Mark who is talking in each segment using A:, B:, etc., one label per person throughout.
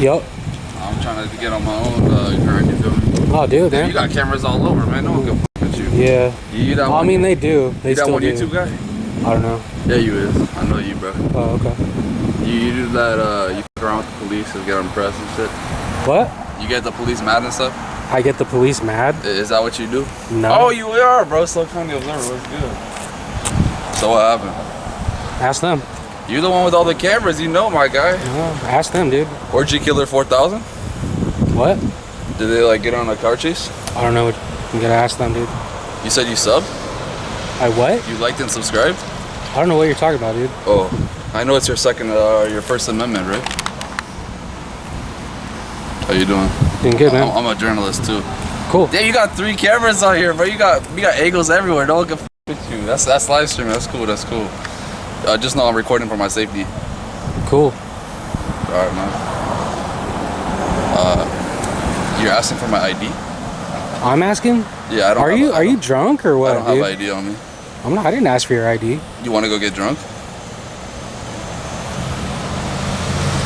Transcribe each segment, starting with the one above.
A: Yup.
B: I'm trying to get on my own grind, you feel me?
A: Oh, dude, man.
B: You got cameras all over, man. No one can fuck with you.
A: Yeah.
B: You that
A: well, I mean, they do. They still
B: that one
A: do.
B: YouTube guy?
A: I don't know.
B: Yeah, you is. I know you, bro.
A: Oh, okay.
B: You do that, you fuck around with the police and get on press and shit?
A: What?
B: You get the police mad and stuff?
A: I get the police mad?
B: Is that what you do?
A: No.
B: Oh, you are, bro. Slo Observer. What's good? So what happened?
A: Ask them.
B: You're the one with all the cameras, you know, my guy.
A: No, ask them, dude.
B: Orgy Killer 4000?
A: What?
B: Did they like get on a car chase?
A: I don't know. You gotta ask them, dude.
B: You said you subbed?
A: I what?
B: You liked and subscribed?
A: I don't know what you're talking about, dude.
B: Oh, I know it's your your First Amendment, right? How you doing?
A: Doing good, man.
B: I'm a journalist too.
A: Cool.
B: Yeah, you got 3 cameras out here, bro. We got angles everywhere. No one can f with you. That's live streaming. That's cool. That's cool. Just know I'm recording for my safety.
A: Cool.
B: All right, man. You're asking for my ID?
A: I'm asking?
B: Yeah, I don't.
A: Are you drunk or what?
B: I don't have ID on me.
A: I'm not. I didn't ask for your ID.
B: You want to go get drunk?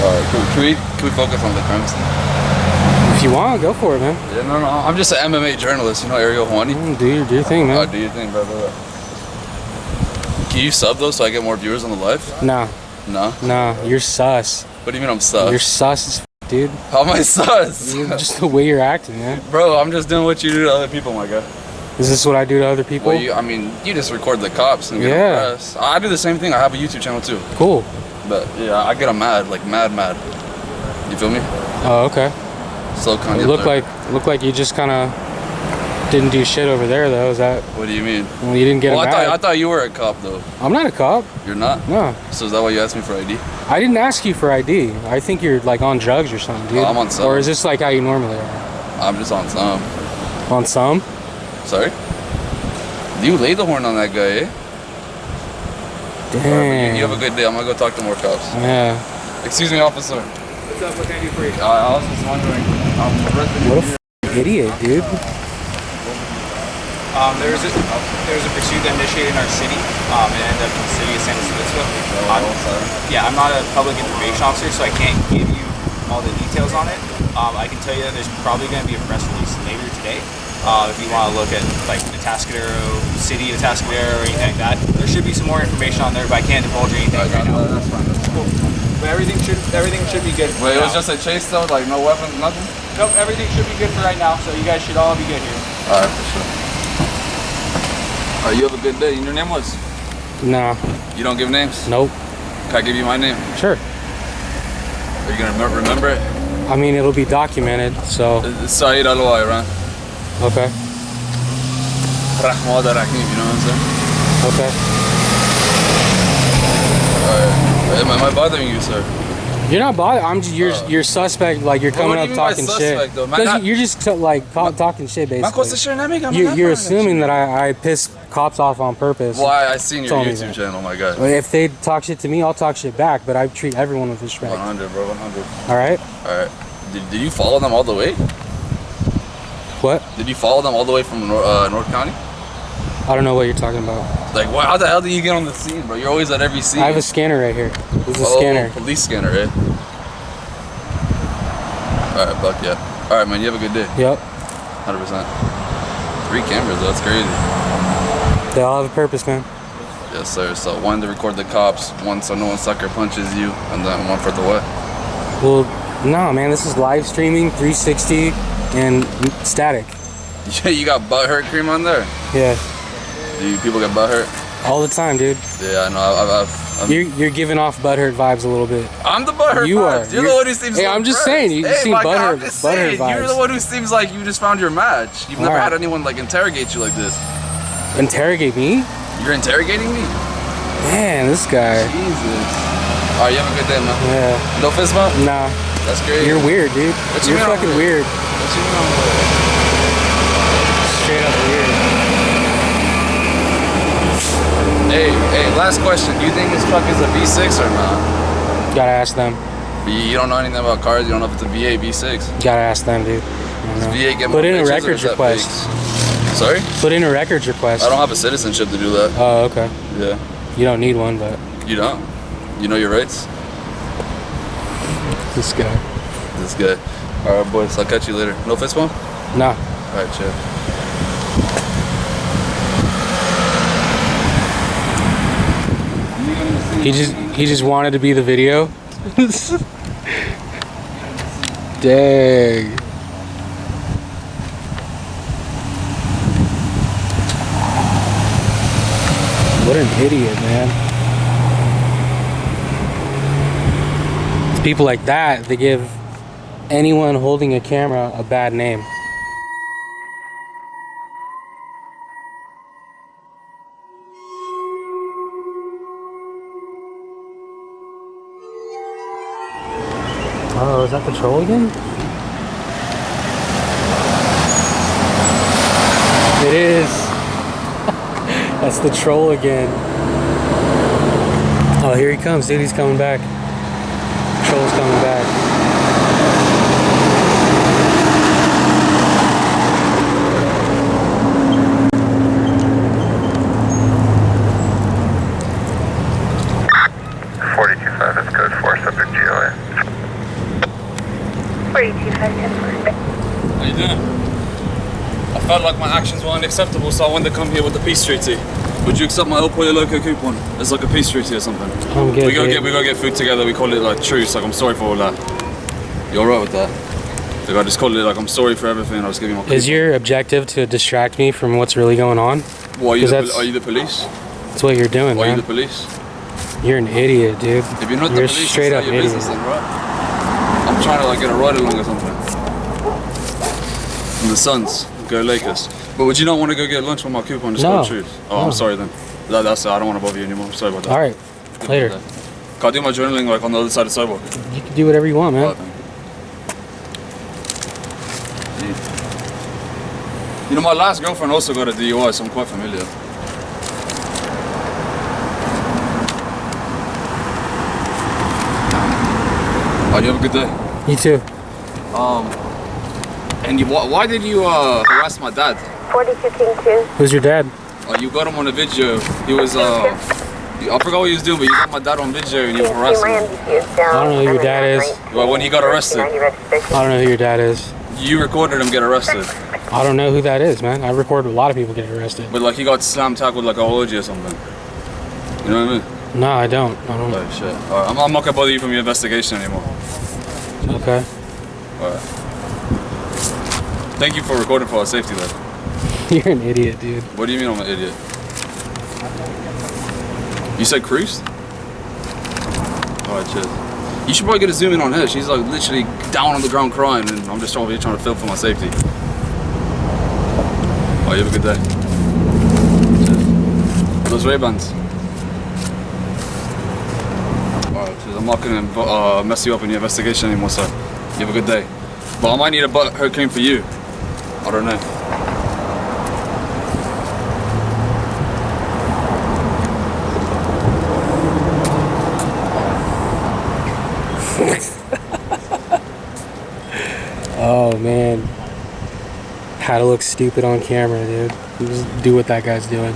B: All right. Can we focus on the crime scene?
A: If you want, go for it, man.
B: Yeah, no. I'm just an MMA journalist. You know Ariel Juani?
A: Do your thing, man.
B: Oh, do your thing, brother. Can you sub though so I get more viewers on the live?
A: Nah.
B: No?
A: Nah, you're sus.
B: What do you mean I'm sus?
A: You're sus as f, dude.
B: How am I sus?
A: Just the way you're acting, man.
B: Bro, I'm just doing what you do to other people, my guy.
A: Is this what I do to other people?
B: Well, you just record the cops and get them press. I do the same thing. I have a YouTube channel too.
A: Cool.
B: But yeah, I get them mad, like mad. You feel me?
A: Oh, okay.
B: So kind
A: of. Look like you just kind of didn't do shit over there, though. Is that?
B: What do you mean?
A: Well, you didn't get mad.
B: I thought you were a cop, though.
A: I'm not a cop.
B: You're not?
A: No.
B: So is that why you asked me for ID?
A: I didn't ask you for ID. I think you're like on drugs or something, dude.
B: Oh, I'm on some.
A: Or is this like how you normally are?
B: I'm just on some.
A: On some?
B: Sorry? You laid the horn on that guy, eh?
A: Damn.
B: You have a good day. I'm gonna go talk to more cops.
A: Yeah.
B: Excuse me, officer.
C: What's up? What can I do for you?
B: I was just wondering.
A: What a idiot, dude.
C: There was a pursuit that initiated in our city, and ended up in the city of San Francisco. Yeah, I'm not a public information officer, so I can't give you all the details on it. I can tell you that there's probably going to be a press release later today. If you want to look at like the Atascadero, city of Atascadero, or anything like that, there should be some more information on there, but I can't divulge anything right now.
B: That's fine. That's cool.
C: But everything should be good.
B: Wait, it was just a chase though, like no weapons, nothing.
C: Nope, everything should be good for right now. So you guys should all be good here.
B: All right, for sure. All right, you have a good day. And your name was?
A: Nah.
B: You don't give names?
A: Nope.
B: Can I give you my name?
A: Sure.
B: Are you gonna remember it?
A: I mean, it'll be documented, so.
B: It's Saeed Al-Wayran.
A: Okay.
B: Rahmad Rahim, you know what I'm saying?
A: Okay.
B: Alright. Am I bothering you, sir?
A: You're not bothered. I'm just you're suspect. Like you're coming up talking shit. Because you're just talking shit basically. You're assuming that I piss cops off on purpose.
B: Well, I seen your YouTube channel, my guy.
A: If they talk shit to me, I'll talk shit back. But I treat everyone with respect.
B: 100, bro. 100.
A: All right.
B: All right. Did you follow them all the way?
A: What?
B: Did you follow them all the way from North County?
A: I don't know what you're talking about.
B: Like, how the hell do you get on the scene, bro? You're always at every scene.
A: I have a scanner right here. This is a scanner.
B: Police scanner, eh? Alright, fuck yeah. Alright, man, you have a good day.
A: Yep.
B: 100%. 3 cameras, though, that's crazy.
A: They all have a purpose, man.
B: Yes, sir. So, one to record the cops, one so no one sucker punches you, and then one for the what?
A: Well, no, man, this is live streaming, 360, and static.
B: Yeah, you got butthurt cream on there?
A: Yeah.
B: Do people get butthurt?
A: All the time, dude.
B: Yeah, I know.
A: You're giving off butthurt vibes a little bit.
B: I'm the butthurt
A: You
B: vibes.
A: are.
B: You're the one who seems
A: Hey, I'm just saying. You seem butthurt vibes.
B: You're the one who seems like you just found your match. You've never had anyone like interrogate you like this.
A: Interrogate me?
B: You're interrogating me?
A: Man, this guy.
B: Jesus. Alright, you have a good day, man.
A: Yeah.
B: No fist bump?
A: Nah.
B: That's great.
A: You're weird, dude. You're fucking weird.
B: What you mean I'm weird?
A: Straight up weird.
B: Hey, last question. Do you think this truck is a V6 or not?
A: Gotta ask them.
B: You don't know anything about cars. You don't know if it's a V8, V6.
A: Gotta ask them, dude.
B: V8 get
A: Put in a records request.
B: Sorry?
A: Put in a records request.
B: I don't have a citizenship to do that.
A: Oh, okay.
B: Yeah.
A: You don't need one, but.
B: You don't? You know your rights?
A: This guy.
B: this guy. Alright, boys, I'll catch you later. No fist bump?
A: Nah.
B: Alright, chill.
A: He just wanted to be the video. Dang. What an idiot, man. It's people like that, they give anyone holding a camera a bad name. Oh, is that the troll again? It is. That's the troll again. Oh, here he comes, dude. He's coming back. Troll's coming back.
D: That's code 4, subject GOA.
E: 425,
B: How you doing? I felt like my actions were unacceptable, so I wanted to come here with the peace treaty. Would you accept my El Pollo Loco coupon? It's like a peace treaty or something.
A: I'm good,
B: we go get food together. We call it like truce. Like I'm sorry for all that. You alright with that? Like I just call it like I'm sorry for everything. I was giving my. Coupon.
A: Is your objective to distract me from what's really going on?
B: Well, are you the police?
A: That's what you're doing, man.
B: Are you the police?
A: You're an idiot, dude.
B: If you're not the police,
A: straight up idiot.
B: Business then, right? I'm trying to like get a ride along or something. And the Suns, go Lakers. But would you not want to go get lunch with my coupon? Just go truth. Oh, I'm sorry then. That's it. I don't want to bother you anymore. Sorry about that.
A: All right, later.
B: Can I do my journaling like on the other side of the sidewalk?
A: You can do whatever you want, man.
B: Right, you know, my last girlfriend also got a DUI, so I'm quite familiar. Oh, you have a good day.
A: You too.
B: And why did you harass my dad?
E: 42 King 2.
A: Who's your dad?
B: You got him on a video. He was I forgot what he was doing, but you got my dad on video and you were harassing him.
A: I don't know who your dad is.
B: Well, when he got arrested.
A: I don't know who your dad is.
B: You recorded him get arrested.
A: I don't know who that is, man. I recorded a lot of people getting arrested.
B: But like he got slam tackled like a OG or something. You know what I mean?
A: No, I don't.
B: Oh shit. Alright, I'm not gonna bother you from your investigation anymore.
A: Okay.
B: Alright. Thank you for recording for our safety though.
A: You're an idiot, dude.
B: What do you mean I'm an idiot? You said creased? Alright, cheers. You should probably get a zoom in on her. She's like literally down on the ground crying and I'm just trying to film for my safety. Oh, you have a good day. Cheers. Those Ray-Bans. Alright, cheers. I'm not gonna mess you up in your investigation anymore, sir. You have a good day. But I might need a hurt cream for you. I don't know.
A: Oh man, how to look stupid on camera, dude. Just do what that guy's doing.